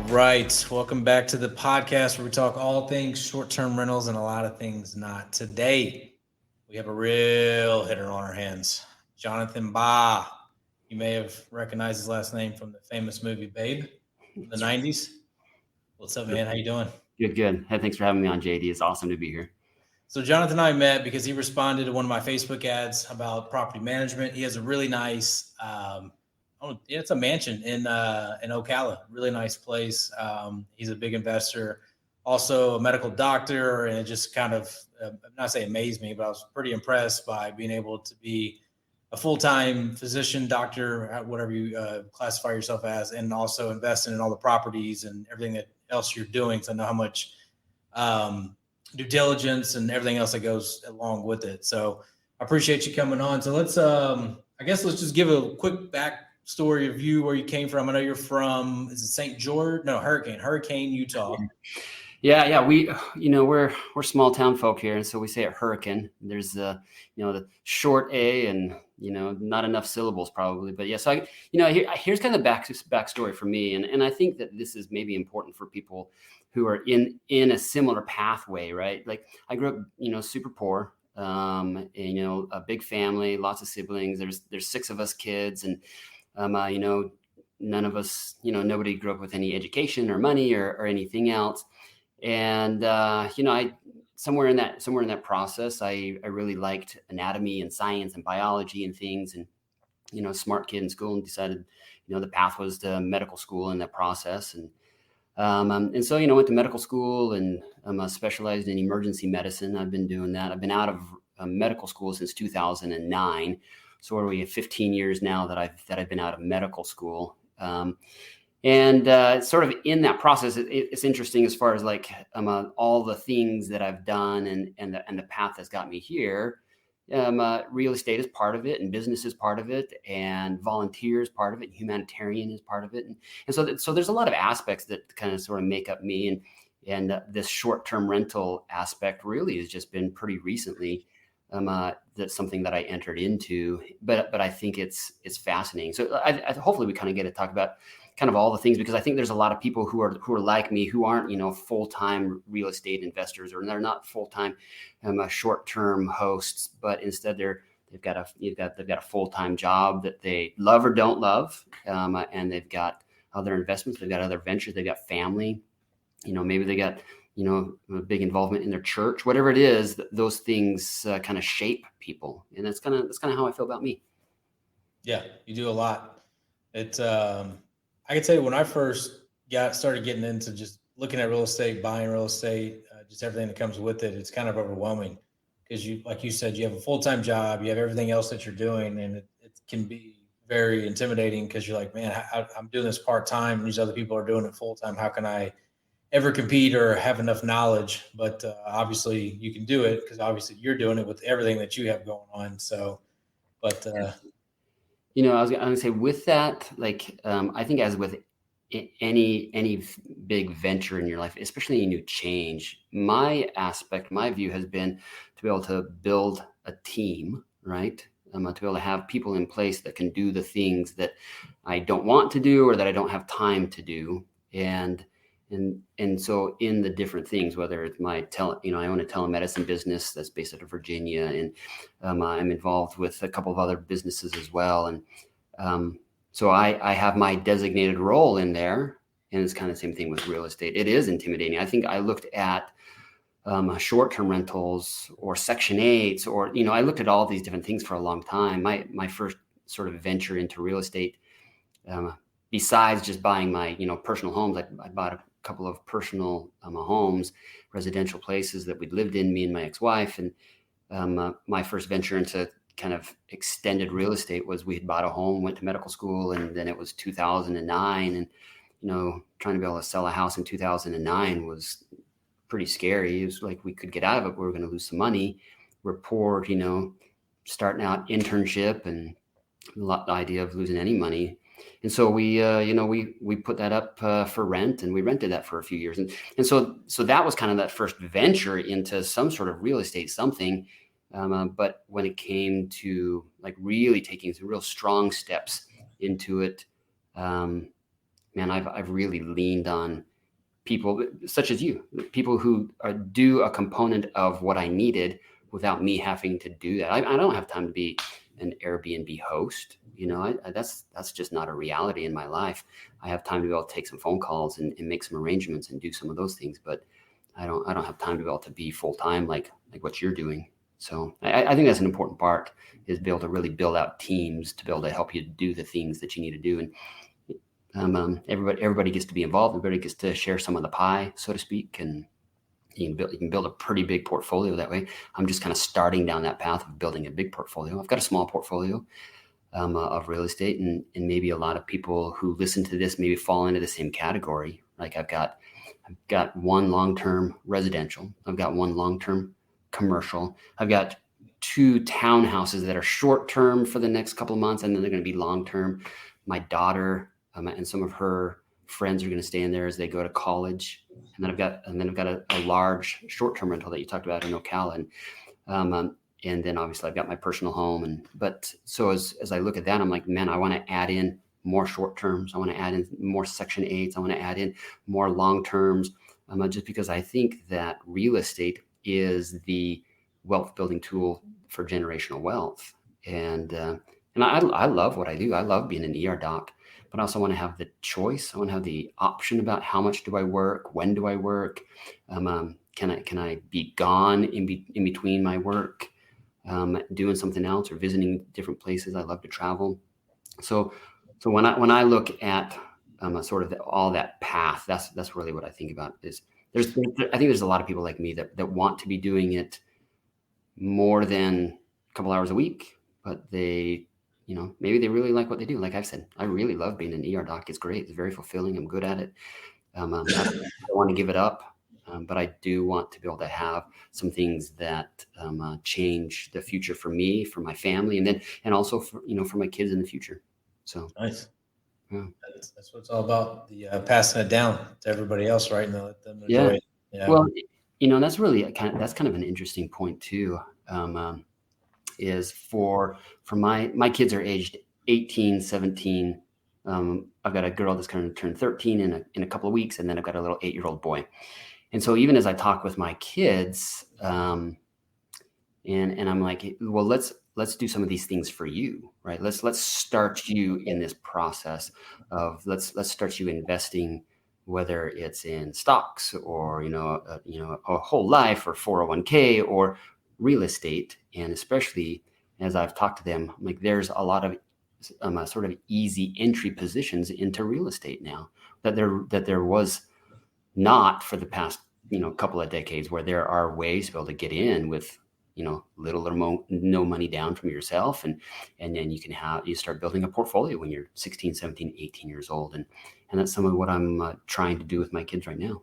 right. Welcome back to the podcast where we talk all things short-term rentals and a lot of things not. Today, we have a real hitter on our hands. Jonathan Baugh. You may have recognized his last name from the famous movie Babe in the 90s. What's up, man? How you doing? Good. Hey, thanks for having me on, JD. It's awesome to be here. So Jonathan and I met because he responded to one of my Facebook ads about property management. He has a really nice, it's a mansion in Ocala, really nice place. He's a big investor, also a medical doctor, and it just kind of, not say amazed me, but I was pretty impressed by being able to be a full-time physician, doctor, whatever you classify yourself as, and also investing in all the properties and everything that else you're doing. So I know how much due diligence and everything else that goes along with it. So I appreciate you coming on. So let's let's just give a quick backstory of you, where you came from. I know you're from, is it St. George? No, Hurricane, Utah. Yeah. We're small town folk here, and so we say it Hurricane. There's the short A and not enough syllables probably, but yeah. So here's kind of the backstory for me, and I think that this is maybe important for people who are in a similar pathway, right? Like I grew up, super poor, and, a big family, lots of siblings. There's 6 of us kids, and none of us, nobody grew up with any education or money or anything else. And I somewhere in that process, I really liked anatomy and science and biology and things, and smart kid in school, and decided the path was to medical school in that process. And so went to medical school, and I'm specialized in emergency medicine. I've been doing that. I've been out of medical school since 2009. So we have 15 years now that I've been out of medical school. And sort of in that process, it's interesting as far as like all the things that I've done and the path that's got me here. Real estate is part of it, and business is part of it, and volunteer is part of it, and humanitarian is part of it, and so there's a lot of aspects that kind of sort of make up me, and this short-term rental aspect really has just been pretty recently. That's something that I entered into, but I think it's fascinating. So I hopefully we kind of get to talk about kind of all the things, because I think there's a lot of people who are like me, who aren't, full-time real estate investors, or they're not full-time short-term hosts, but instead they've got a full-time job that they love or don't love. And they've got other investments, they've got other ventures, they've got family, maybe they got, a big involvement in their church, whatever it is, those things kind of shape people. And that's kind of how I feel about me. Yeah, you do a lot. I can tell you, when I first started getting into just looking at real estate, buying real estate, just everything that comes with it, it's kind of overwhelming, because like you said, you have a full-time job, you have everything else that you're doing, and it can be very intimidating, because you're like, man, I'm doing this part-time, and these other people are doing it full-time. How can I ever compete or have enough knowledge? But obviously you can do it, because obviously you're doing it with everything that you have going on. So, but I was going to say with that, like, I think as with any big venture in your life, especially a new change, my view has been to be able to build a team, right? To be able to have people in place that can do the things that I don't want to do or that I don't have time to do. And so in the different things, whether it's I own a telemedicine business that's based out of Virginia, and I'm involved with a couple of other businesses as well. And so I have my designated role in there, and it's kind of the same thing with real estate. It is intimidating. I think I looked at short-term rentals or Section 8s, or, I looked at all these different things for a long time. My first sort of venture into real estate, besides just buying my, personal homes, I bought a couple of personal homes, residential places that we'd lived in, me and my ex-wife. And my first venture into kind of extended real estate was, we had bought a home, went to medical school, and then it was 2009. And, trying to be able to sell a house in 2009 was pretty scary. It was like we could get out of it, but we were going to lose some money. We're poor, starting out internship, and the idea of losing any money. And so we put that up for rent, and we rented that for a few years. And so that was kind of that first venture into some sort of real estate, something. But when it came to like really taking some real strong steps into it, man, I've really leaned on people such as you, people who do a component of what I needed without me having to do that. I don't have time to be an Airbnb host. That's just not a reality in my life. I have time to be able to take some phone calls and make some arrangements and do some of those things, but I don't have time to be able to be full time like what you're doing. So I think that's an important part, is be able to really build out teams to be able to help you do the things that you need to do. And everybody gets to be involved. Everybody gets to share some of the pie, so to speak, and you can build a pretty big portfolio that way. I'm just kind of starting down that path of building a big portfolio. I've got a small portfolio of real estate, and maybe a lot of people who listen to this maybe fall into the same category. Like I've got one long-term residential. I've got one long-term commercial. I've got 2 townhouses that are short-term for the next couple of months, and then they're going to be long-term. My daughter and some of her friends are going to stay in there as they go to college. And then I've got a large short-term rental that you talked about in Ocala. And then obviously I've got my personal home. But so as I look at that, I'm like, man, I want to add in more short terms. I want to add in more Section 8s. I want to add in more long terms, just because I think that real estate is the wealth building tool for generational wealth. And I love what I do. I love being an ER doc, but I also want to have the choice. I want to have the option about how much do I work, when do I work, can I be gone in between my work, doing something else or visiting different places. I love to travel. So when I look at sort of all that path, that's really what I think about. I think there's a lot of people like me that want to be doing it more than a couple hours a week, but they, maybe they really like what they do. Like I've said, I really love being an ER doc. It's great. It's very fulfilling. I'm good at it. I don't want to give it up, but I do want to be able to have some things that change the future for me, for my family, and also for my kids in the future. So nice. Yeah. That's what it's all about. The passing it down to everybody else, right? And let them enjoy it. Yeah. Well, that's really kind of an interesting point too. Is for my kids are aged 18, 17. I've got a girl that's going to turn 13 in a couple of weeks, and then I've got a little 8-year-old boy. And so even as I talk with my kids, and I'm like, well, let's do some of these things for you, right? Let's start you in this process of let's start you investing, whether it's in stocks or a whole life or 401k or real estate. And especially as I've talked to them, I'm like, there's a lot of sort of easy entry positions into real estate now that there was not for the past couple of decades, where there are ways to be able to get in with little or no money down from yourself, and then you start building a portfolio when you're 16, 17, 18 years old, and that's some of what I'm trying to do with my kids right now.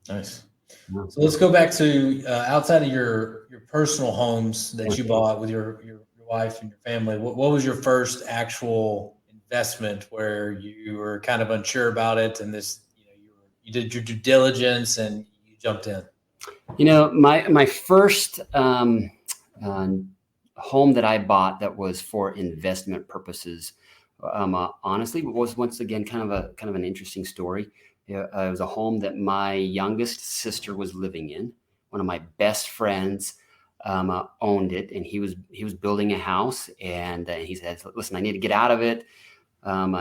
Nice. So let's go back to outside of your personal homes that you bought with your wife and your family. What was your first actual investment where you were kind of unsure about it, and this you did your due diligence and you jumped in? My first home that I bought that was for investment purposes, honestly, was once again kind of an interesting story. It was a home that my youngest sister was living in. One of my best friends owned it, and he was building a house, and he said, "Listen, I need to get out of it."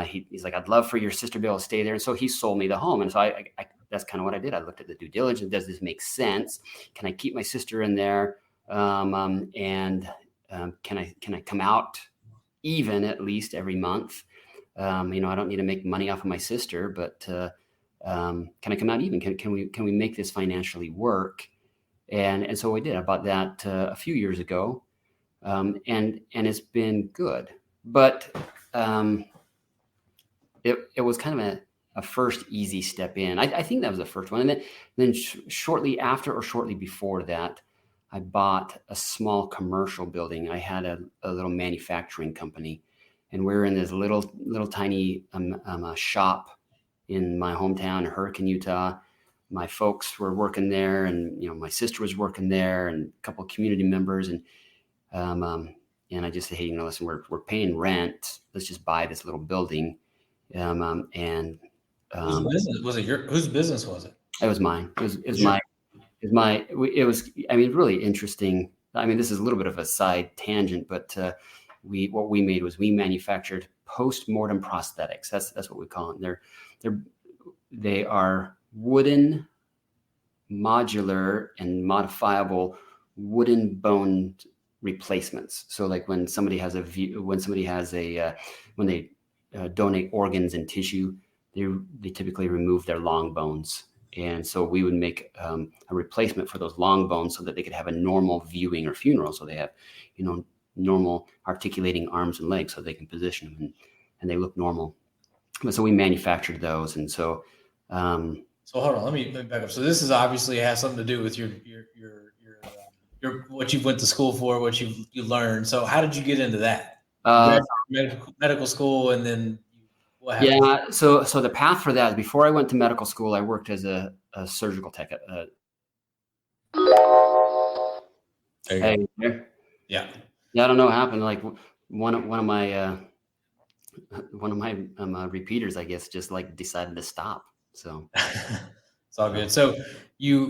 He's like, "I'd love for your sister to be able to stay there," and so he sold me the home, and so I that's kind of what I did. I looked at the due diligence. Does this make sense? Can I keep my sister in there? And can I come out even at least every month? I don't need to make money off of my sister, but can I come out even? Can we make this financially work? And so we did. I bought that a few years ago, and it's been good. But it was kind of a first easy step in. I think that was the first one. And then shortly after or shortly before that, I bought a small commercial building. I had a little manufacturing company, and we were in this little tiny shop in my hometown, Hurricane, Utah. My folks were working there, and my sister was working there, and a couple of community members, and I just said, "Hey, listen, we're paying rent. Let's just buy this little building." And Whose business was it? Whose business was it? It was mine. I mean, really interesting. I mean, this is a little bit of a side tangent, but what we made was we manufactured post-mortem prosthetics. That's what we call them. They are wooden, modular, and modifiable wooden bone replacements. So, like when they donate organs and tissue, they typically remove their long bones. And so we would make a replacement for those long bones so that they could have a normal viewing or funeral. So they have, normal articulating arms and legs so they can position them and they look normal. But so we manufactured those. And so, so hold on, let me back up. So this is obviously has something to do with your what you went to school for, what you learned. So how did you get into that? Medical school, and then what happened? Yeah. So the path for that is before I went to medical school, I worked as a surgical tech. There you go. Yeah. I don't know what happened. Like one of my repeaters, I guess, just like decided to stop. So it's all good. So you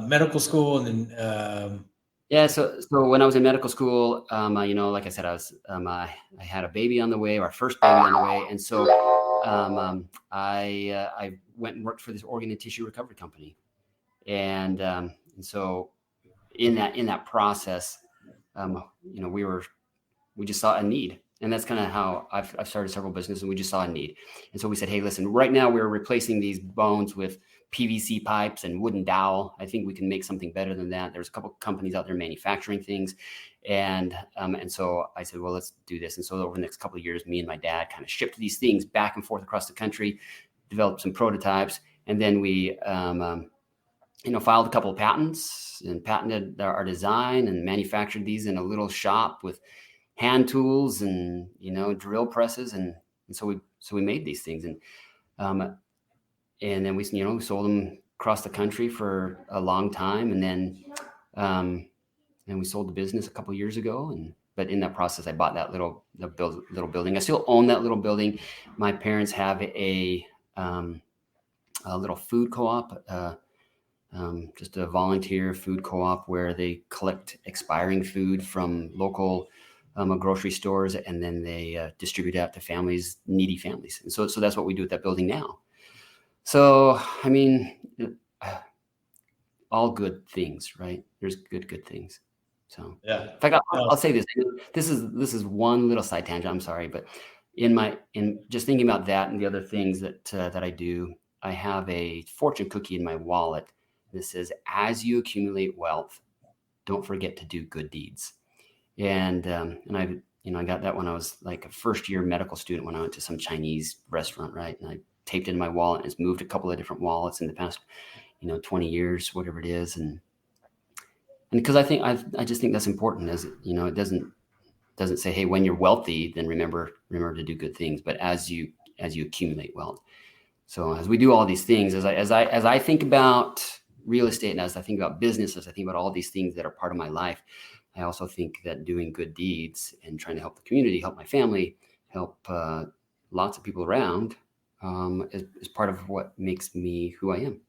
medical school, and then yeah. So when I was in medical school, like I said, I had a baby on the way, our first baby on the way, and so I went and worked for this organ and tissue recovery company, and so in that process, we just saw a need. And that's kind of how I've started several businesses, and we just saw a need. And so we said, hey, listen, right now we're replacing these bones with PVC pipes and wooden dowel. I think we can make something better than that. There's a couple of companies out there manufacturing things. And so I said, well, let's do this. And so over the next couple of years, me and my dad kind of shipped these things back and forth across the country, developed some prototypes. And then we, filed a couple of patents and patented our design and manufactured these in a little shop with hand tools and drill presses, and so we made these things, and then we sold them across the country for a long time, and then we sold the business a couple of years ago, but in that process I bought that little building. I still own that little building. My parents have a little food co-op, just a volunteer food co-op where they collect expiring food from local grocery stores, and then they distribute it out to needy families. And so that's what we do at that building now. So, I mean, all good things, right? There's good things. So, yeah. In fact, I'll say this. This is one little side tangent. I'm sorry, but in just thinking about that and the other things that I do, I have a fortune cookie in my wallet. This says, as you accumulate wealth, don't forget to do good deeds. And I got that when I was like a first year medical student, when I went to some Chinese restaurant, right? And I taped it in my wallet, and it's moved a couple of different wallets in the past, 20 years, whatever it is. And because I just think that's important, as it doesn't say, hey, when you're wealthy, then remember to do good things, but as you accumulate wealth. So as we do all these things, as I think about real estate, and as I think about business, as I think about all these things that are part of my life, I also think that doing good deeds and trying to help the community, help my family, help lots of people around is part of what makes me who I am.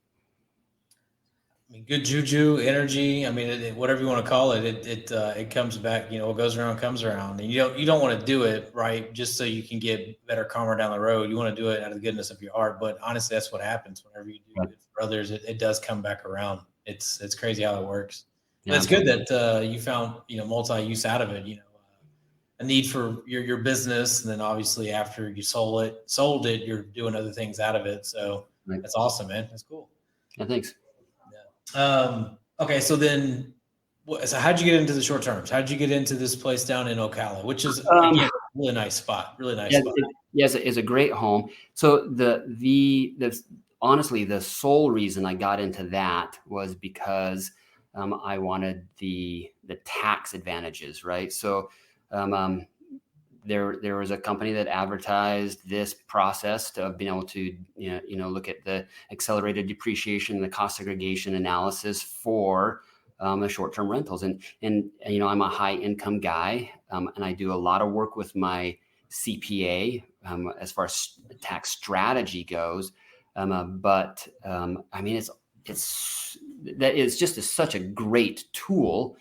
I mean, good juju, energy. I mean, whatever you want to call it, it comes back. What goes around comes around, and you don't want to do it right just so you can get better karma down the road. You want to do it out of the goodness of your heart. But honestly, that's what happens whenever you do good for others. It does come back around. It's crazy how it works. Yeah, it's good that you found multi-use out of it. A need for your business, and then obviously after you sold it, you're doing other things out of it. So That's awesome, man. That's cool. Yeah, thanks. Yeah. Okay, so then, so how'd you get into the short terms? How'd you get into this place down in Ocala, which is again, a really nice spot. Really nice spot. Yes, it's a great home. So honestly, the sole reason I got into that was because I wanted the tax advantages, right? So there was a company that advertised this process of being able to look at the accelerated depreciation, the cost segregation analysis for the short-term rentals, and I'm a high income guy, and I do a lot of work with my CPA as far as tax strategy goes. I mean, it's just such a great tool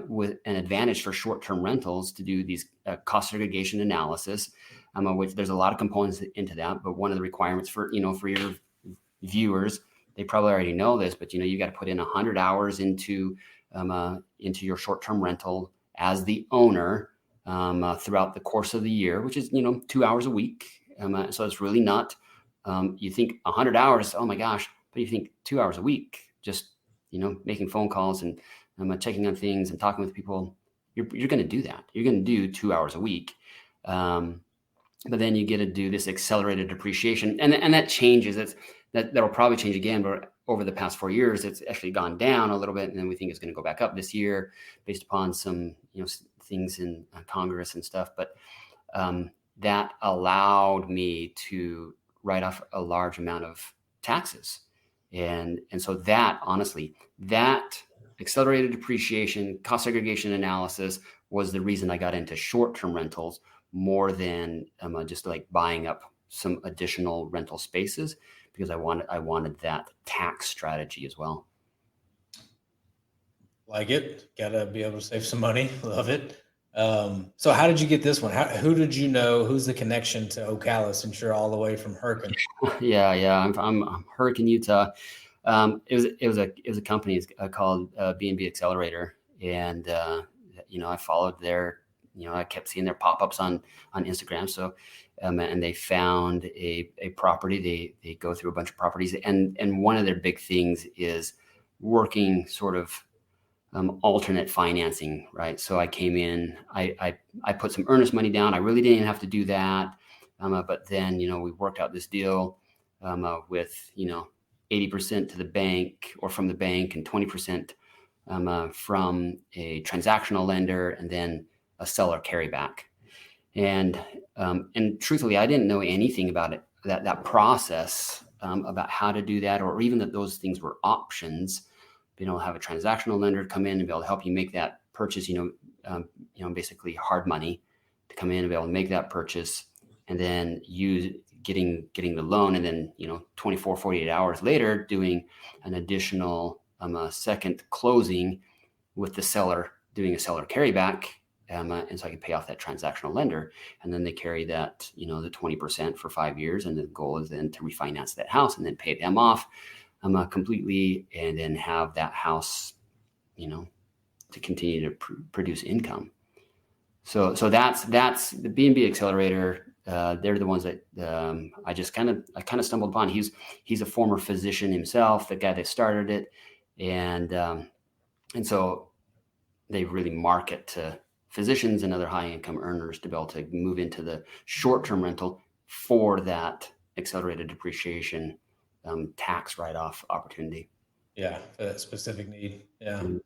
with an advantage for short-term rentals to do these cost segregation analysis, which there's a lot of components into that. But one of the requirements for your viewers, they probably already know this, but you got to put in 100 hours into your short-term rental as the owner throughout the course of the year, which is 2 hours a week. So it's really not. You think 100 hours, oh my gosh, but you think 2 hours a week, just making phone calls and checking on things and talking with people. You're going to do that. You're going to do 2 hours a week. But then you get to do this accelerated depreciation, and that changes. That'll probably change again, but over the past 4 years, it's actually gone down a little bit, and then we think it's going to go back up this year based upon some things in Congress and stuff. But that allowed me to write off a large amount of taxes, and so that honestly, that accelerated depreciation, cost segregation analysis was the reason I got into short-term rentals more than just like buying up some additional rental spaces, because I wanted that tax strategy as well. Like it. Gotta be able to save some money. Love it. So how did you get this one? Who did you know? Who's the connection to Ocala, since you're all the way from Hurricane? Yeah. I'm Hurricane, Utah. It was a company called B&B Accelerator, and I followed their. I kept seeing their pop-ups on Instagram. So, and they found a property. They go through a bunch of properties, and one of their big things is working sort of alternate financing, right? So I came in, I put some earnest money down. I really didn't have to do that, but then we worked out this deal with 80% to the bank or from the bank, and 20% from a transactional lender, and then a seller carryback. And truthfully, I didn't know anything about it, that process, about how to do that, or even that those things were options. Have a transactional lender come in and be able to help you make that purchase, basically hard money to come in and be able to make that purchase, and then getting the loan, and then 24, 48 hours later doing an additional second closing with the seller, doing a seller carryback. And so I could pay off that transactional lender, and then they carry that, the 20% for 5 years. And the goal is then to refinance that house and then pay them off completely, and then have that house, to continue to produce income. So that's the B&B Accelerator. They're the ones that I kind of stumbled upon. He's a former physician himself, the guy that started it, and so they really market to physicians and other high income earners to be able to move into the short-term rental for that accelerated depreciation tax write-off opportunity. Yeah, for that specific need. Yeah. Mm-hmm.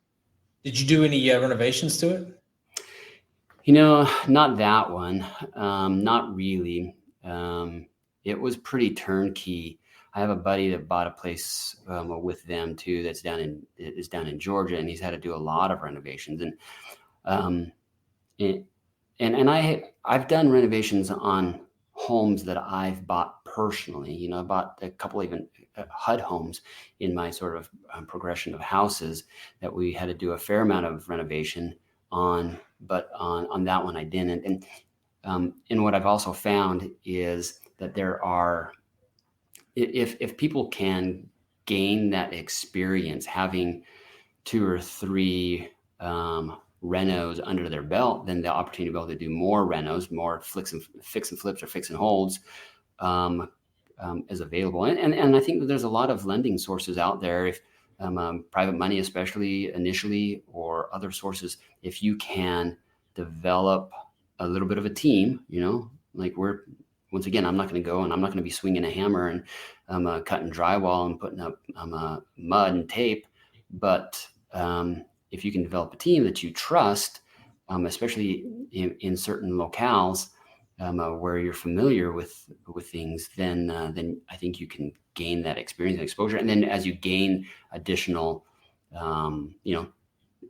Did you do any renovations to it? Not that one. Not really. It was pretty turnkey. I have a buddy that bought a place with them too. That's down in Georgia, and he's had to do a lot of renovations. And I've done renovations on homes that I've bought personally. I bought a couple even HUD homes in my sort of progression of houses that we had to do a fair amount of renovation on, but on that one I didn't. And what I've also found is that there are, if people can gain that experience, having 2 or 3 renos under their belt, then the opportunity to be able to do more renos, more fix and flips or fix and holds is available. And I think that there's a lot of lending sources out there, if private money, especially initially, or other sources, if you can develop a little bit of a team, like once again, I'm not going to go and I'm not going to be swinging a hammer and cutting drywall and putting up mud and tape. But if you can develop a team that you trust, especially in certain locales where you're familiar with things, then I think you can gain that experience and exposure. And then as you gain additional,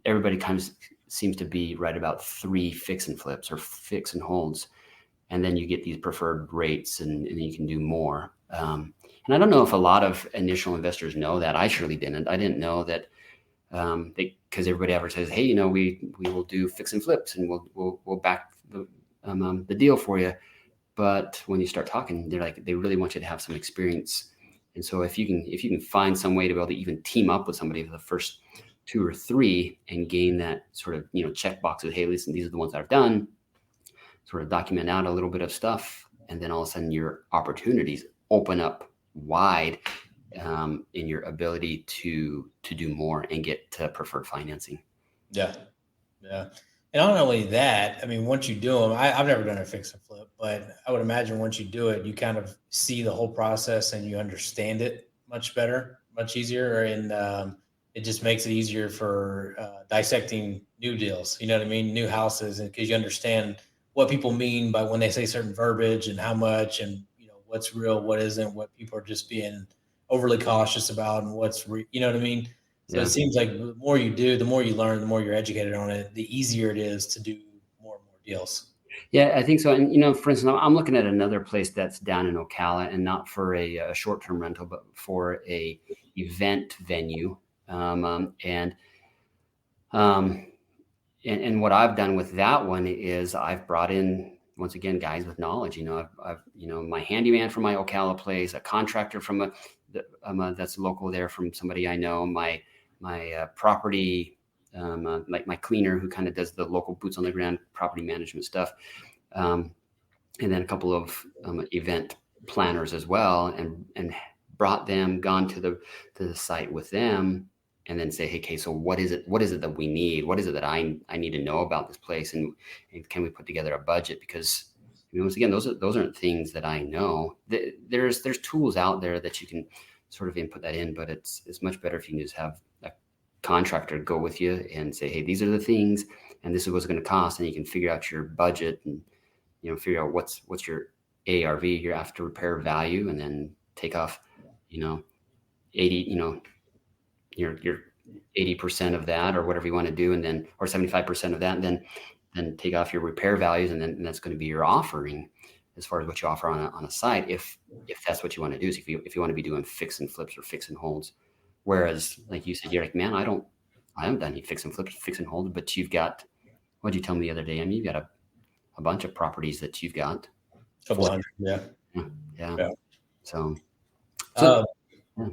everybody kind of seems to be right about 3 fix and flips or fix and holds. And then you get these preferred rates, and then you can do more. And I don't know if a lot of initial investors know that. I surely didn't. I didn't know that because everybody ever says, hey, we will do fix and flips and we'll back the deal for you. But when you start talking, they really want you to have some experience. And so if you can find some way to be able to even team up with somebody for the first 2 or 3 and gain that sort of, check boxes, hey, listen, these are the ones that I've done, sort of document out a little bit of stuff. And then all of a sudden your opportunities open up wide in your ability to do more and get preferred financing. Yeah. Yeah. And not only that, I mean, once you do them, I've never done a fix and flip, but I would imagine once you do it, you kind of see the whole process and you understand it much better, much easier. And it just makes it easier for dissecting new deals. You know what I mean? New houses, and because you understand what people mean by when they say certain verbiage and how much, and what's real, what isn't, what people are just being overly cautious about, and you know what I mean? So Yeah. it seems like the more you do, the more you learn, the more you're educated on it, the easier it is to do more and more deals. Yeah, I think so. And, for instance, I'm looking at another place that's down in Ocala, and not for a short-term rental, but for a event venue. And what I've done with that one is I've brought in, once again, guys with knowledge. I've my handyman from my Ocala place, a contractor from that's local there from somebody I know, my property, like my cleaner who kind of does the local boots on the ground property management stuff, and then a couple of event planners as well, and gone to the site with them, and then say, hey, okay, so what is it that we need? What is it that I need to know about this place? And can we put together a budget? Because once again, those aren't things that I know. There's tools out there that you can sort of input that in, but it's much better if you can just have a contractor go with you and say, hey, these are the things, and this is what's going to cost, and you can figure out your budget and figure out what's your ARV, your after repair value, and then take off 80, your 80% of that, or whatever you want to do, and then, or 75% of that, and then take off your repair values, and that's going to be your offering as far as what you offer on a site, if that's what you want to do. So if you want to be doing fix and flips or fix and holds, whereas like you said, you're like, man, I haven't done any fix and flips, fix and holds, but you've got, what'd you tell me the other day? I mean, you've got a bunch of properties that you've got. Couple hundred, yeah. Yeah. So yeah, yeah. I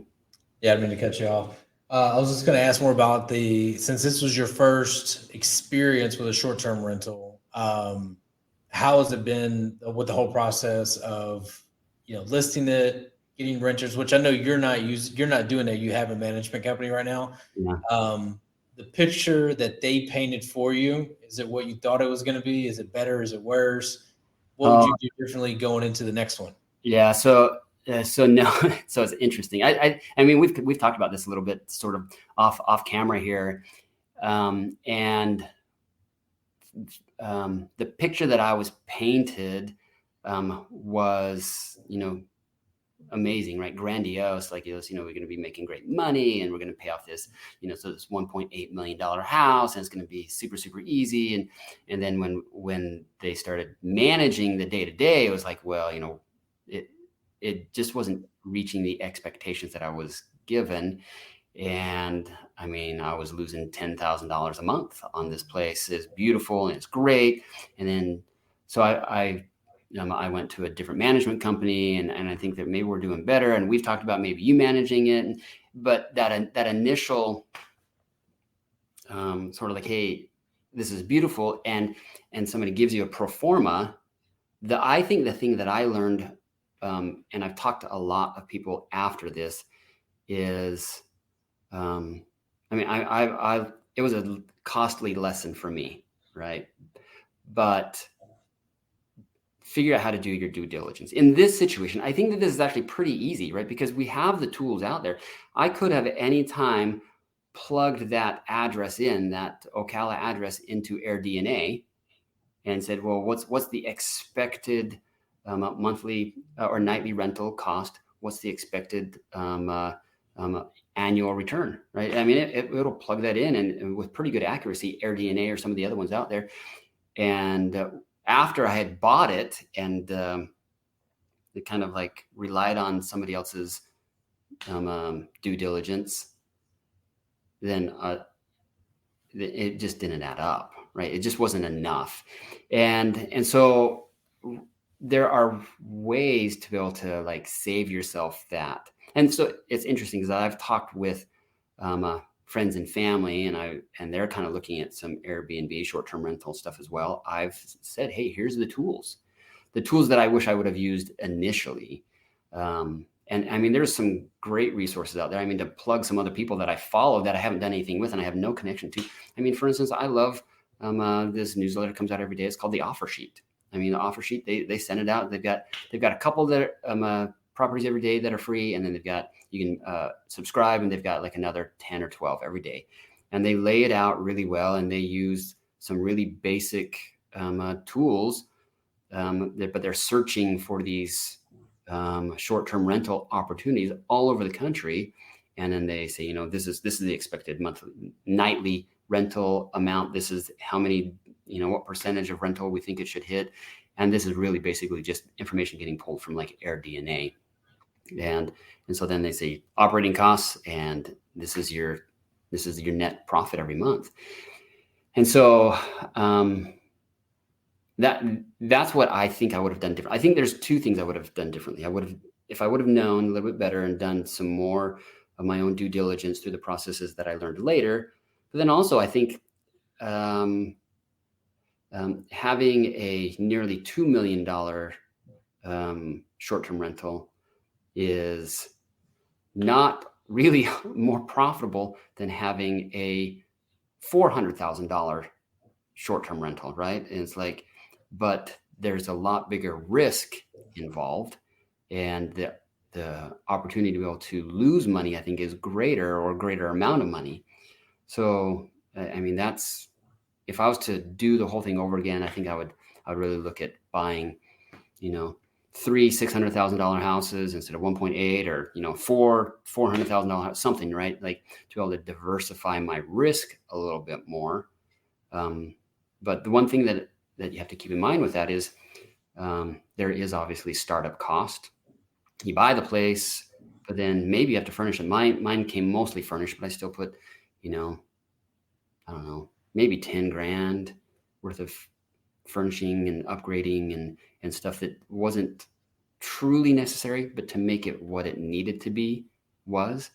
didn't mean to cut you off. I was just going to ask more about since this was your first experience with a short-term rental, how has it been with the whole process of, listing it, getting renters, which I know you're not doing that. You have a management company right now. Yeah. The picture that they painted for you, is it what you thought it was going to be? Is it better? Is it worse? What would you do differently going into the next one? Yeah. So no, so it's interesting. I mean, we've talked about this a little bit, sort of off camera here, and the picture that I was painted was, amazing, right? Grandiose, like, we're going to be making great money, and we're going to pay off this, so this $1.8 million house, and it's going to be super, super easy. And then when they started managing the day to day, it was like, well, it just wasn't reaching the expectations that I was given. And I mean, I was losing $10,000 a month on this place. It's beautiful and it's great. And then, so I went to a different management company, and I think that maybe we're doing better. And we've talked about maybe you managing it, but that initial sort of like, hey, this is beautiful, and somebody gives you a pro forma. I think the thing that I learned, and I've talked to a lot of people after this, is, I mean, it was a costly lesson for me, right? But figure out how to do your due diligence. In this situation, I think that this is actually pretty easy, right? Because we have the tools out there. I could have at any time plugged that address that Ocala address into AirDNA and said, well, what's the expected monthly or nightly rental cost? What's the expected annual return, right? I mean, it'll plug that in, and with pretty good accuracy, AirDNA or some of the other ones out there. And after I had bought it and that kind of like relied on somebody else's due diligence, then it just didn't add up, right? It just wasn't enough. And so there are ways to be able to like save yourself that. And so it's interesting because I've talked with friends and family, and they're kind of looking at some Airbnb short-term rental stuff as well. I've said, hey, here's the tools that I wish I would have used initially. And I mean, there's some great resources out there. I mean, to plug some other people that I follow that I haven't done anything with and I have no connection to. I mean, for instance, I love this newsletter comes out every day. It's called the Offer Sheet. I mean, the Offer Sheet, they send it out. They've got a couple that properties every day that are free, and then you can subscribe, and they've got like another 10 or 12 every day, and they lay it out really well, and they use some really basic tools, but they're searching for these short-term rental opportunities all over the country, and then they say, this is the expected nightly rental amount. This is how many, what percentage of rental we think it should hit. And this is really basically just information getting pulled from like AirDNA. And so then they say operating costs, and this is your net profit every month. And so that's what I think I would have done different. I think there's two things I would have done differently. If I would have known a little bit better and done some more of my own due diligence through the processes that I learned later. But then also, I think having a nearly $2 million short-term rental is not really more profitable than having a $400,000 short-term rental, right? And it's like, but there's a lot bigger risk involved, and the opportunity to be able to lose money, I think, is greater amount of money. So, I mean, if I was to do the whole thing over again, I think I would really look at buying, 3 $600,000 houses instead of 1.8, or, 4 $400,000, something, right? Like to be able to diversify my risk a little bit more. But the one thing that you have to keep in mind with that is there is obviously startup cost. You buy the place, but then maybe you have to furnish it. Mine came mostly furnished, but I still put, I don't know, maybe 10 grand worth of furnishing and upgrading and stuff that wasn't truly necessary, but to make it what it needed to be was.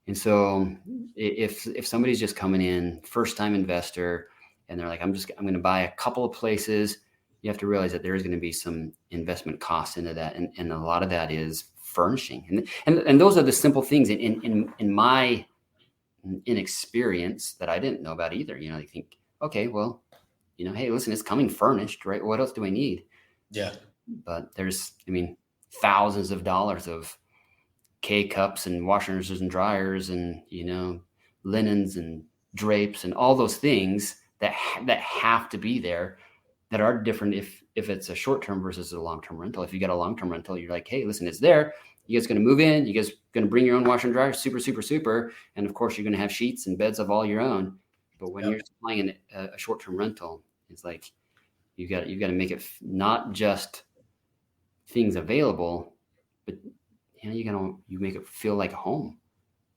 And so if somebody's just coming in, first time investor, and they're like, I'm going to buy a couple of places, you have to realize that there is going to be some investment costs into that. And a lot of that is furnishing. And those are the simple things in my inexperience that I didn't know about either. You think, okay, well, hey, listen, it's coming furnished, right? What else do I need? Yeah. But there's, thousands of dollars of K-cups and washers and dryers and, linens and drapes and all those things that have to be there, that are different if it's a short-term versus a long-term rental. If you got a long-term rental, you're like, hey, listen, it's there. You guys going to move in. You guys going to bring your own washer and dryer. Super, super, super. And of course, you're going to have sheets and beds of all your own. But when you're supplying a short-term rental, it's like you've got to make it not just things available, but you make it feel like home.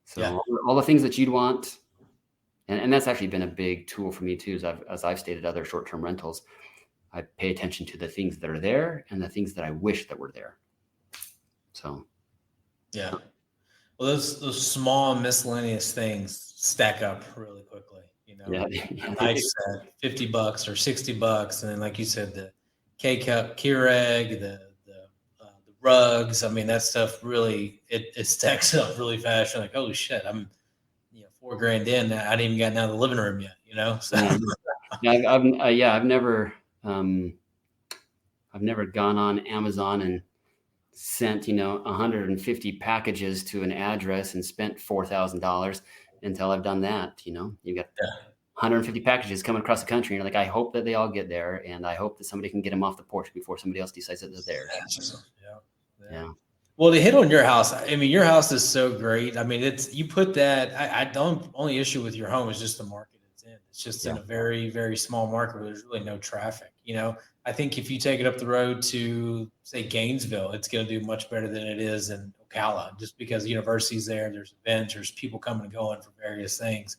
So all the things that you'd want. And that's actually been a big tool for me too, as I've stated other short-term rentals. I pay attention to the things that are there and the things that I wish that were there. So, yeah. Well, those small miscellaneous things stack up really quickly. A nice $50 or $60, and then like you said, the K-cup, Keurig, the rugs. I mean, that stuff really it stacks up really fast. You're like, holy shit, I'm $4,000 in. I didn't even get down to the living room yet. So I've never gone on Amazon and sent 150 packages to an address and spent $4,000 until I've done that. You've got 150 packages coming across the country, and you're like, I hope that they all get there, and I hope that somebody can get them off the porch before somebody else decides that they're theirs. Yeah. Well, to hit on your house, I mean, your house is so great. I mean, you put that. I don't only issue with your home is just the market it's in. It's just Yeah. in a very, very small market where there's really no traffic. I think if you take it up the road to say Gainesville, it's going to do much better than it is in Ocala, just because the university's there, there's events, there's people coming and going for various things.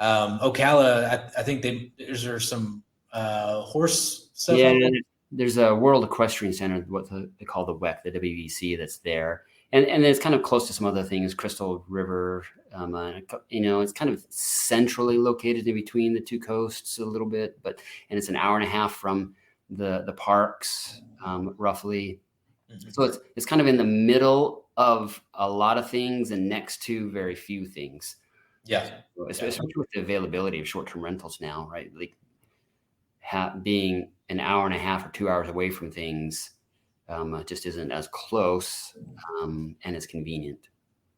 Ocala, I think there's some horse stuff Yeah, out there. there's a World Equestrian Center, what they call the WEC, the WEC, that's there, and it's kind of close to some other things, Crystal River. It's kind of centrally located in between the two coasts a little bit, and it's an hour and a half from the parks, roughly. So it's kind of in the middle of a lot of things and next to very few things. Yeah. Especially with the availability of short-term rentals now, right? Like being an hour and a half or 2 hours away from things just isn't as close and as convenient.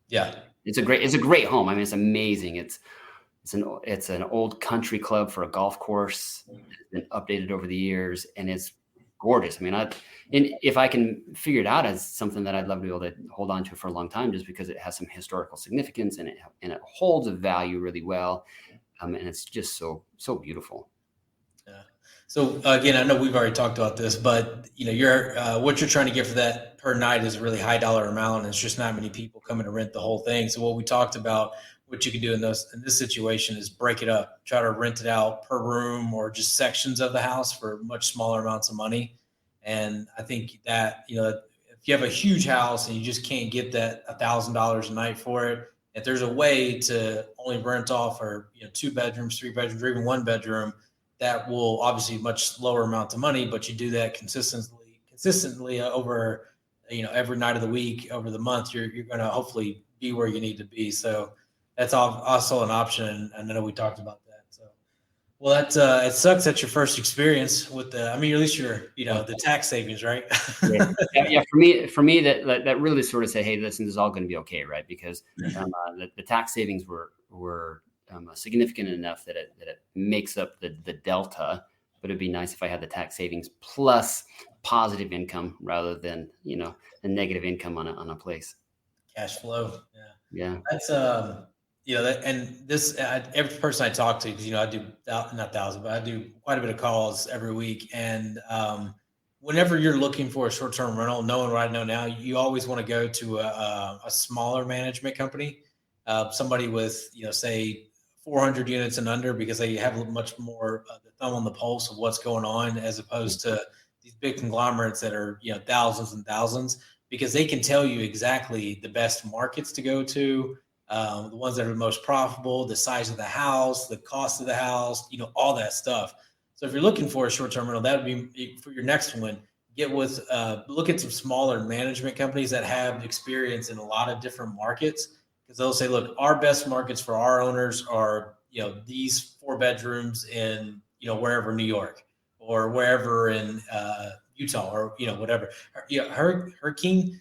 Yeah. It's a great home. I mean, it's amazing. It's an old country club for a golf course. It's been updated over the years, and it's gorgeous. I mean, and if I can figure it out as something that I'd love to be able to hold on to for a long time, just because it has some historical significance and it holds a value really well, and it's just so beautiful. Yeah. So again, I know we've already talked about this, but you're what you're trying to get for that per night is a really high dollar amount, and it's just not many people coming to rent the whole thing. So what we talked about, what you can do in this situation is break it up, try to rent it out per room or just sections of the house for much smaller amounts of money. And I think that if you have a huge house and you just can't get that $1,000 a night for it, if there's a way to only rent off or 2 bedrooms, 3 bedrooms, or even 1 bedroom, that will obviously much lower amount of money, but you do that consistently over, every night of the week, over the month, you're going to hopefully be where you need to be. So that's also an option. And I know we talked about that. So, well, it sucks that your first experience with at least the tax savings, right? Yeah. For me, that really sort of said, hey, listen, this is all going to be okay, right? Because the tax savings were significant enough that it makes up the delta. But it'd be nice if I had the tax savings plus positive income rather than the negative income on a place. Cash flow. Yeah. That's and this every person I talk to, because I do not thousands, but I do quite a bit of calls every week, and whenever you're looking for a short-term rental, knowing what I know now, you always want to go to a smaller management company, somebody with say 400 units and under, because they have much more the thumb on the pulse of what's going on, as opposed to these big conglomerates that are thousands and thousands, because they can tell you exactly the best markets to go to, the ones that are the most profitable, the size of the house, the cost of the house, all that stuff. So if you're looking for a short-term rental, that would be for your next one. Look at some smaller management companies that have experience in a lot of different markets, because they'll say, look, our best markets for our owners are, these 4 bedrooms in, wherever, New York, or wherever in Utah, or, whatever. Hurricane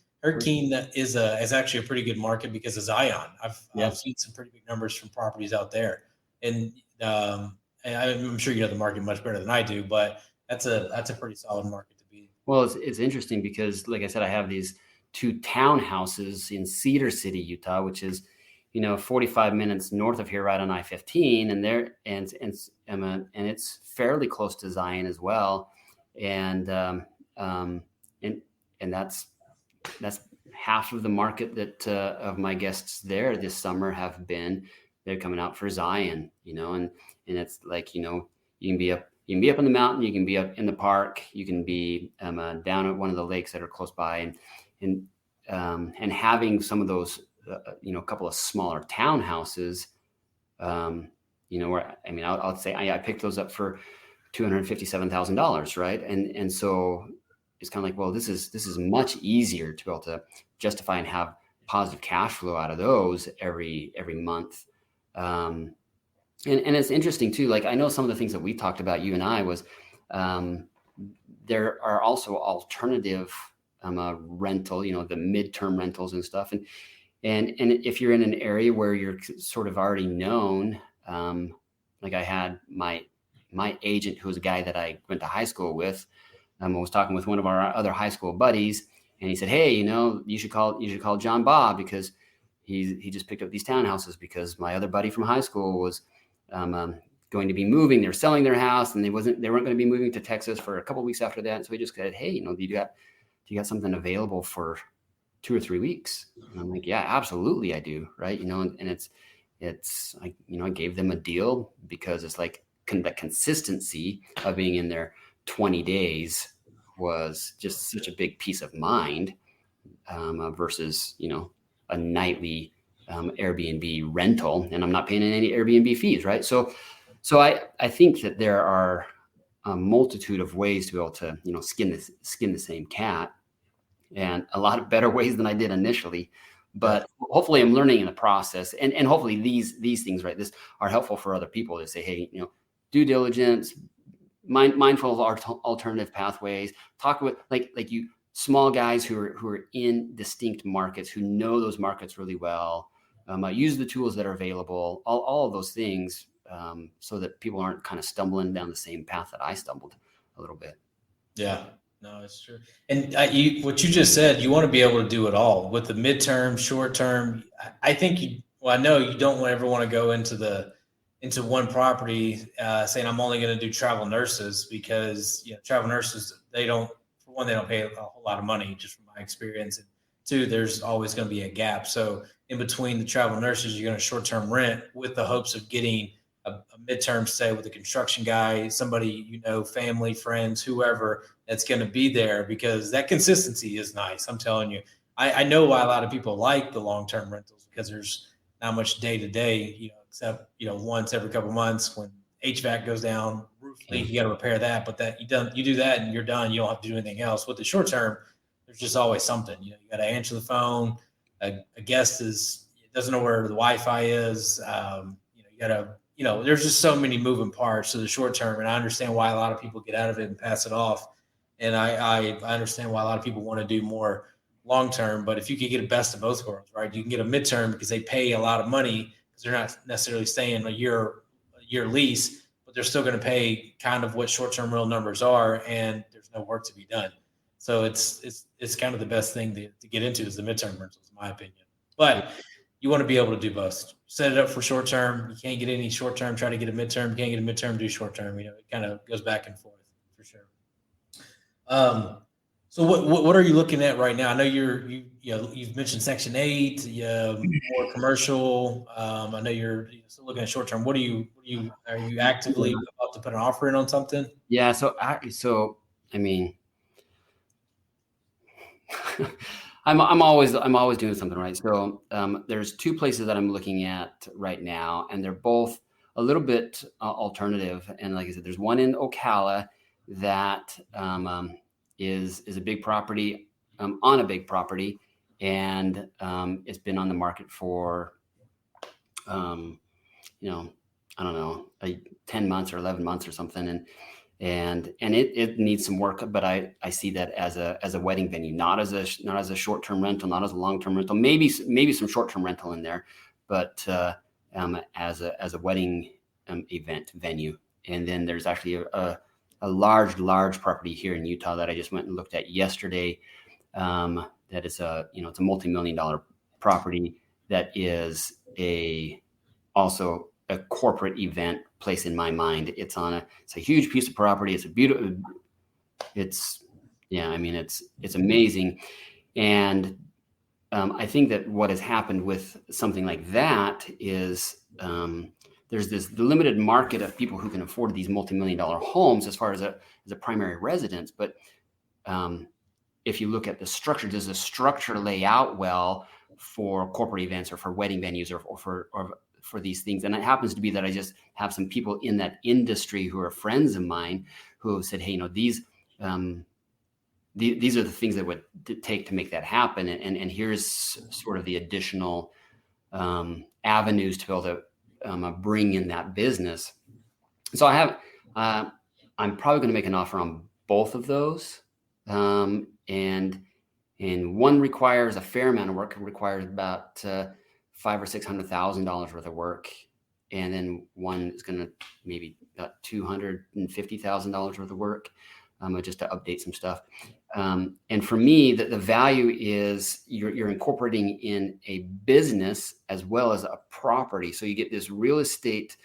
is actually a pretty good market because of Zion. I've seen some pretty big numbers from properties out there. And I'm sure you know the market much better than I do, but that's a pretty solid market to be. Well, it's interesting because, like I said, I have these 2 townhouses in Cedar City, Utah, which is 45 minutes north of here, right on I-15, and it's fairly close to Zion as well, and that's half of the market that of my guests there this summer they're coming out for Zion, and it's like you can be up on the mountain, you can be up in the park, you can be down at one of the lakes that are close by, and having some of those a couple of smaller townhouses, where I'll say I picked those up for $257,000, right? And so it's kind of like, well, this is much easier to be able to justify and have positive cash flow out of those every month. And it's interesting too. Like, I know some of the things that we talked about, you and I, was there are also alternative rental, the midterm rentals and stuff. And if you're in an area where you're sort of already known, like I had my agent, who was a guy that I went to high school with, I was talking with one of our other high school buddies, and he said, hey, you should call John Baugh, because he just picked up these townhouses, because my other buddy from high school was going to be moving. They're selling their house, and they weren't going to be moving to Texas for a couple of weeks after that. So we just said, hey, do you got something available for 2 or 3 weeks? And I'm like, yeah, absolutely, I do, right? And I gave them a deal because it's like the consistency of being in there 20 days was just such a big peace of mind versus a nightly Airbnb rental, and I'm not paying any Airbnb fees, right? So I think that there are a multitude of ways to be able to skin the same cat, and a lot of better ways than I did initially. But hopefully I'm learning in the process, and hopefully these things, right, this are helpful for other people to say, hey, due diligence, mindful of alternative pathways, talk with like you small guys who are in distinct markets, who know those markets really well, use the tools that are available, all of those things, so that people aren't kind of stumbling down the same path that I stumbled a little bit. Yeah, no, it's true. And what you just said, you want to be able to do it all with the midterm, short term. I think I know you don't ever want to go into one property saying I'm only going to do travel nurses, because travel nurses, they don't pay a whole lot of money, just from my experience. And two, there's always going to be a gap. So in between the travel nurses, you're going to short-term rent with the hopes of getting a midterm stay with a construction guy, somebody, family, friends, whoever that's going to be there, because that consistency is nice. I'm telling you, I know why a lot of people like the long-term rentals, because there's not much day to day, except, once every couple months when HVAC goes down, roof leak, you got to repair that, but you do that and you're done. You don't have to do anything else. With the short term, there's just always something. You got to answer the phone. A guest doesn't know where the Wi-Fi is. You got to, there's just so many moving parts to the short term, and I understand why a lot of people get out of it and pass it off. And I understand why a lot of people want to do more long term. But if you could get a best of both worlds, right? You can get a midterm because they pay a lot of money, because they're not necessarily staying a year lease, but they're still going to pay kind of what short-term real numbers are, and there's no work to be done. So it's kind of the best thing to get into is the midterm rentals, in my opinion. But you want to be able to do both. Set it up for short-term. You can't get any short-term, try to get a midterm. You can't get a midterm, do short-term. It kind of goes back and forth for sure. So what are you looking at right now? I know you've mentioned Section 8, more commercial. I know you're still looking at short term. Are you actively about to put an offer in on something? Yeah. So I mean, I'm always doing something, right? So there's 2 places that I'm looking at right now, and they're both a little bit alternative. And like I said, there's one in Ocala that is a big property, on a big property, and it's been on the market for I don't know, 10 months or 11 months or something, and it needs some work, but I see that as a wedding venue, not as a short-term rental, not as a long-term rental, maybe some short-term rental in there, but as a wedding event venue. And then there's actually a large property here in Utah that I just went and looked at yesterday. That is it's a multi-million-dollar property that is also a corporate event place in my mind. It's a huge piece of property. It's a beautiful. It's amazing, and I think that what has happened with something like that is there's the limited market of people who can afford these multi-million-dollar homes as far as a primary residence. But if you look at the structure, does the structure lay out well for corporate events or for wedding venues or for these things? And it happens to be that I just have some people in that industry who are friends of mine who have said, hey, these are the things that would take to make that happen. And here's sort of the additional avenues to be able to bring in that business. So I'm probably going to make an offer on both of those. And one requires a fair amount of work. It requires about $500,000 or $600,000 worth of work, and then one is going to maybe about $250,000 worth of work, just to update some stuff. And for me, the value is you're incorporating in a business as well as a property, so you get this real estate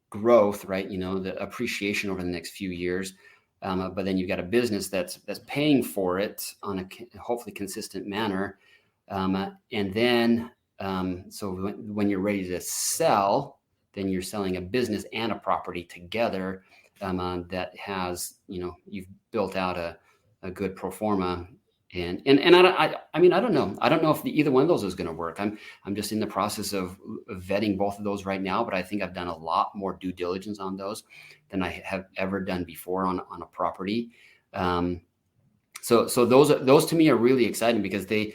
growth, right? The appreciation over the next few years. But then you've got a business that's paying for it on a hopefully consistent manner. And then, so when you're ready to sell, then you're selling a business and a property together, that has, you've built out a good pro forma. And I mean, I don't know. I don't know if either one of those is going to work. I'm just in the process of vetting both of those right now, but I think I've done a lot more due diligence on those than I have ever done before on a property. So those to me are really exciting because they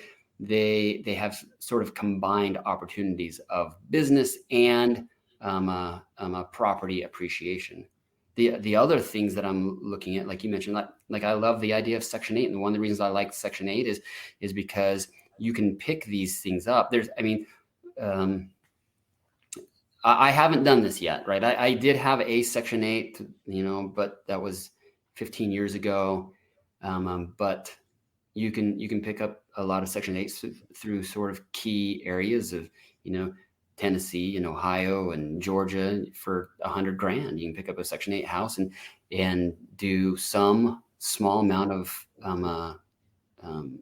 have sort of combined opportunities of business and property appreciation. The other things that I'm looking at, like you mentioned, like I love the idea of Section 8. And one of the reasons I like Section 8 is because you can pick these things up. I haven't done this yet, right? I did have a Section 8, but that was 15 years ago. But you can pick up a lot of Section 8s through sort of key areas of, Tennessee and Ohio and Georgia for $100,000. You can pick up a Section 8 house and do some small amount of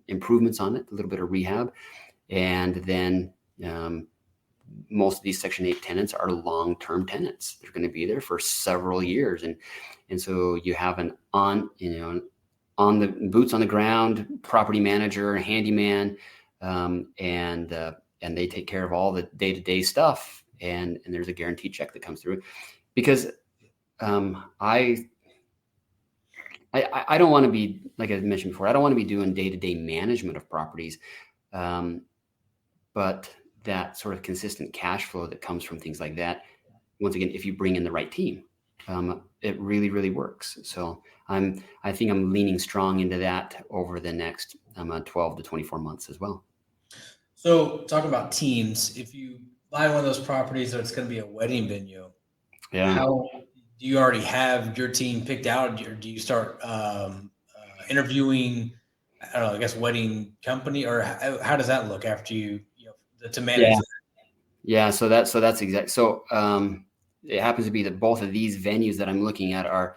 improvements on it, a little bit of rehab, and then most of these Section 8 tenants are long-term tenants. They're going to be there for several years, and so you have an on the boots on the ground property manager, handyman, and they take care of all the day-to-day stuff. And there's a guaranteed check that comes through, because I don't want to be, like I mentioned before, I don't want to be doing day-to-day management of properties, but that sort of consistent cash flow that comes from things like that, once again, if you bring in the right team, it really, really works. So I think I'm leaning strong into that over the next 12 to 24 months as well. So talking about teams, if you buy one of those properties that's going to be a wedding venue, how do you already have your team picked out, or do you start interviewing, I don't know, I guess wedding company, or how does that look after you to manage that? Yeah. So that's exact. So it happens to be that both of these venues that I'm looking at are,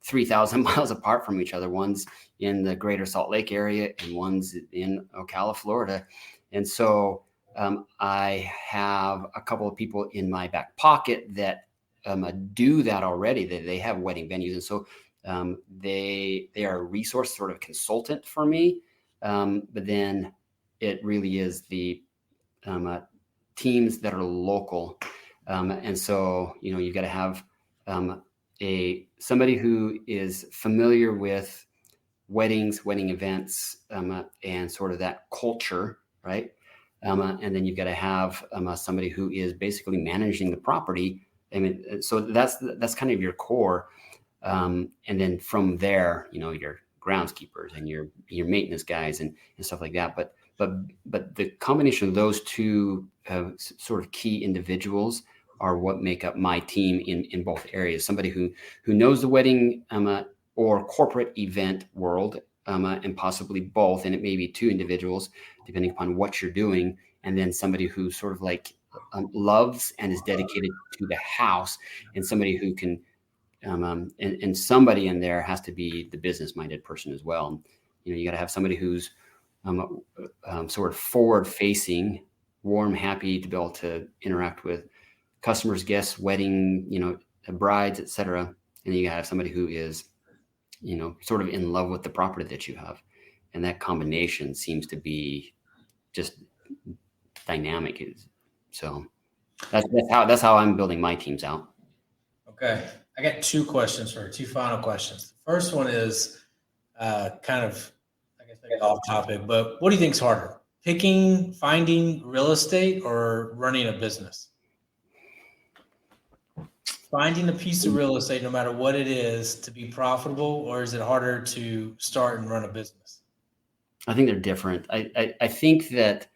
3,000 miles apart from each other. One's in the greater Salt Lake area and one's in Ocala, Florida. And so I have a couple of people in my back pocket that do that already. They have wedding venues. And so they are a resource sort of consultant for me. But then it really is the teams that are local. And so, you've got to have somebody who is familiar with weddings, wedding events, and sort of that culture, right? And then you've got to have somebody who is basically managing the property. I mean, so that's kind of your core. And then from there, your groundskeepers and your maintenance guys and stuff like that. But the combination of those two sort of key individuals are what make up my team in both areas. Somebody who knows the wedding or corporate event world, and possibly both, and it may be two individuals depending upon what you're doing, and then somebody who sort of like loves and is dedicated to the house, and somebody who can and somebody in there has to be the business-minded person as well. You got to have somebody who's sort of forward-facing, warm, happy to be able to interact with customers, guests, wedding, brides, etc. And then you got to have somebody who is, sort of in love with the property that you have, and that combination seems to be just dynamic. So that's how I'm building my teams out. Okay, I got two final questions. The first one is kind of, I guess, maybe off topic, but what do you think is harder, finding real estate or running a business? Finding a piece of real estate, no matter what it is, to be profitable, or is it harder to start and run a business? I think they're different. I think that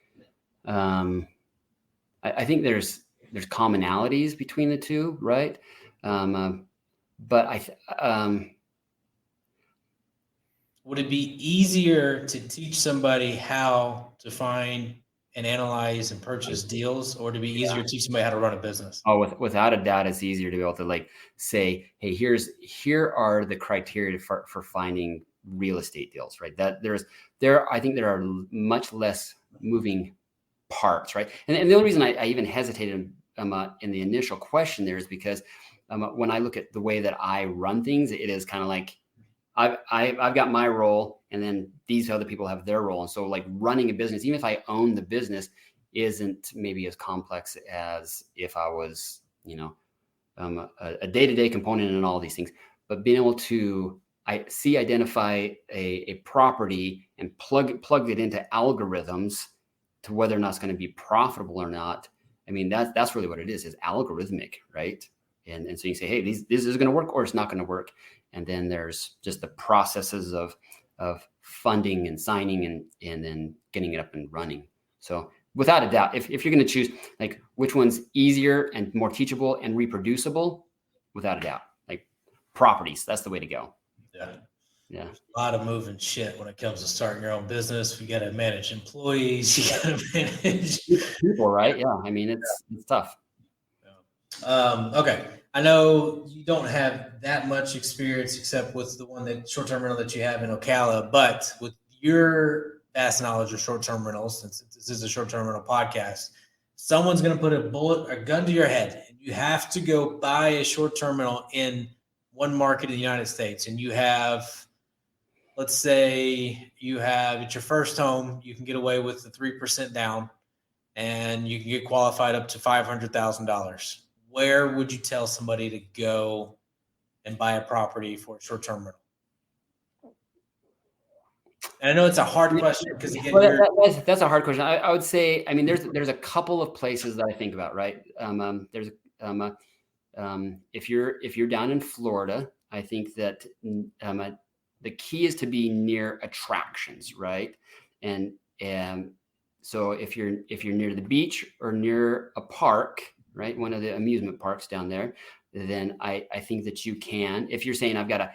I think there's commonalities between the two, right? But would it be easier to teach somebody how to find and analyze and purchase deals, or to be easier to teach somebody how to run a business? Oh, without a doubt, it's easier to be able to like say, hey, here are the criteria for finding real estate deals, right? That I think there are much less moving parts, right? And the only reason I even hesitated in the initial question there is because when I look at the way that I run things, it is kind of like I've got my role, and then these other people have their role. And so like running a business, even if I own the business, isn't maybe as complex as if I was, a day-to-day component in all these things. But being able to identify a property and plug it into algorithms to whether or not it's going to be profitable or not. I mean, that's really what it is algorithmic, right? And so you say, hey, this is going to work or it's not going to work. And then there's just the processes of funding and signing and then getting it up and running. So without a doubt, if you're going to choose like which one's easier and more teachable and reproducible, without a doubt, like properties, that's the way to go. Yeah. A lot of moving shit when it comes to starting your own business. You got to manage employees. You got to manage people, right? Yeah. I mean, it's tough. Okay. I know you don't have that much experience except with the short-term rental that you have in Ocala, but with your vast knowledge of short-term rentals, since this is a short-term rental podcast, someone's going to put a gun to your head, and you have to go buy a short-term rental in one market in the United States. And you have, let's say it's your first home, you can get away with the 3% down, and you can get qualified up to $500,000. Where would you tell somebody to go and buy a property for a short-term rental? And I know it's a hard question because that's a hard question. I would say, I mean, there's a couple of places that I think about, right? If you're down in Florida, I think that the key is to be near attractions, right? And so if you're near the beach or near a park, right, one of the amusement parks down there, then I think that you can. If you're saying I've got a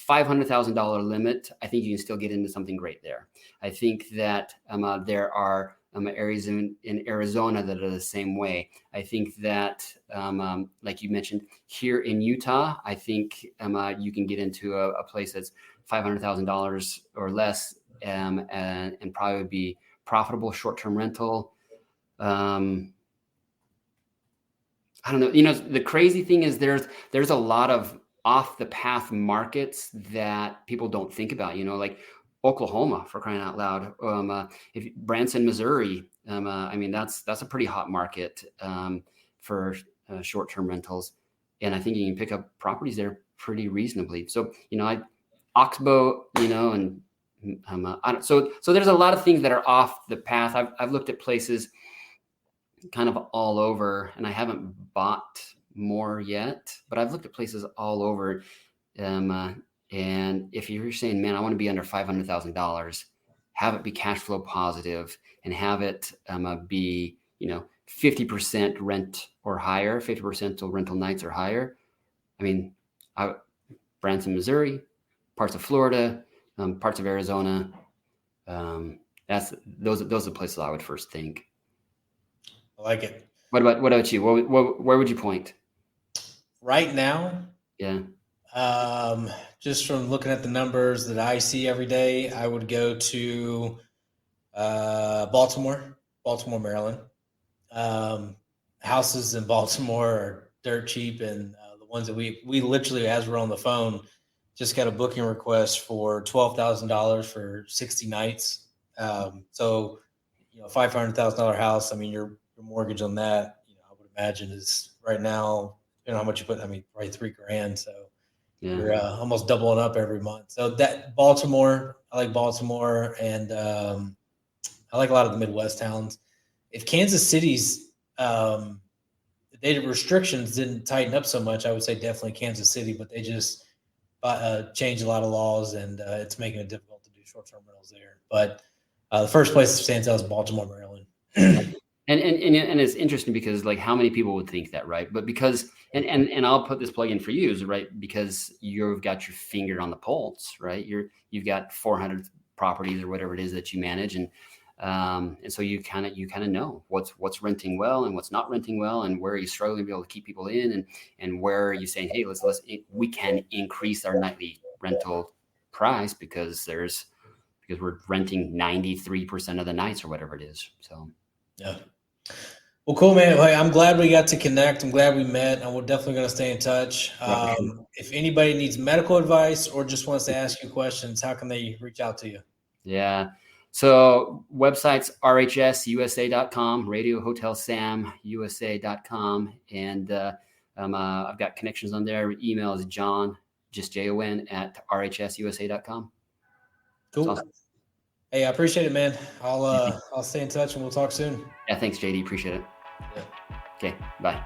$500,000 limit, I think you can still get into something great there. I think that there are areas in Arizona that are the same way. I think that, like you mentioned, here in Utah, I think you can get into a place that's $500,000 or less, and probably be profitable short-term rental. I don't know. The crazy thing is there's a lot of off the path markets that people don't think about, like Oklahoma, for crying out loud. If Branson, Missouri, I mean, that's a pretty hot market for short-term rentals. And I think you can pick up properties there pretty reasonably. So, Oxbow, and so there's a lot of things that are off the path. I've looked at places kind of all over, and I haven't bought more yet, but I've looked at places all over. And if you're saying, man, I want to be under $500,000, have it be cash flow positive and have it be, 50% rent or higher, 50% rental nights or higher. I mean, Branson, Missouri, parts of Florida, parts of Arizona. Those are the places I would first think. I like it. What about you? Where would you point? Right now? Yeah. Just from looking at the numbers that I see every day, I would go to Baltimore, Maryland. Houses in Baltimore are dirt cheap, and the ones that we literally, as we're on the phone, just got a booking request for $12,000 for 60 nights. So, $500,000 house. I mean, your mortgage on that, I would imagine is right now, how much you put. I mean, probably $3,000. So yeah. You're almost doubling up every month. So that Baltimore, I like Baltimore, and I like a lot of the Midwest towns. If Kansas City's data restrictions didn't tighten up so much, I would say definitely Kansas City, but they just changed a lot of laws, and it's making it difficult to do short-term rentals there. But the first place that stands out is Baltimore, Maryland. And it's interesting because like how many people would think that, right? But because and I'll put this plug in for you, right? Because you've got your finger on the pulse, right? You've got 400 properties or whatever it is that you manage, and And so you kind of know what's renting well and what's not renting well, and where you're struggling to be able to keep people in, and where you're saying, hey, we can increase our nightly rental price because we're renting 93% of the nights or whatever it is. So yeah. Well, cool, man. Hey, I'm glad we got to connect. I'm glad we met, and we're definitely going to stay in touch. If anybody needs medical advice or just wants to ask you questions, how can they reach out to you? Yeah. So websites, rhsusa.com, Radio Hotel Sam USA.com. And I've got connections on there. Email is John, just JON at rhsusa.com. Cool. Awesome. Hey, I appreciate it, man. I'll stay in touch and we'll talk soon. Yeah. Thanks, JD. Appreciate it. Yeah. Okay. Bye.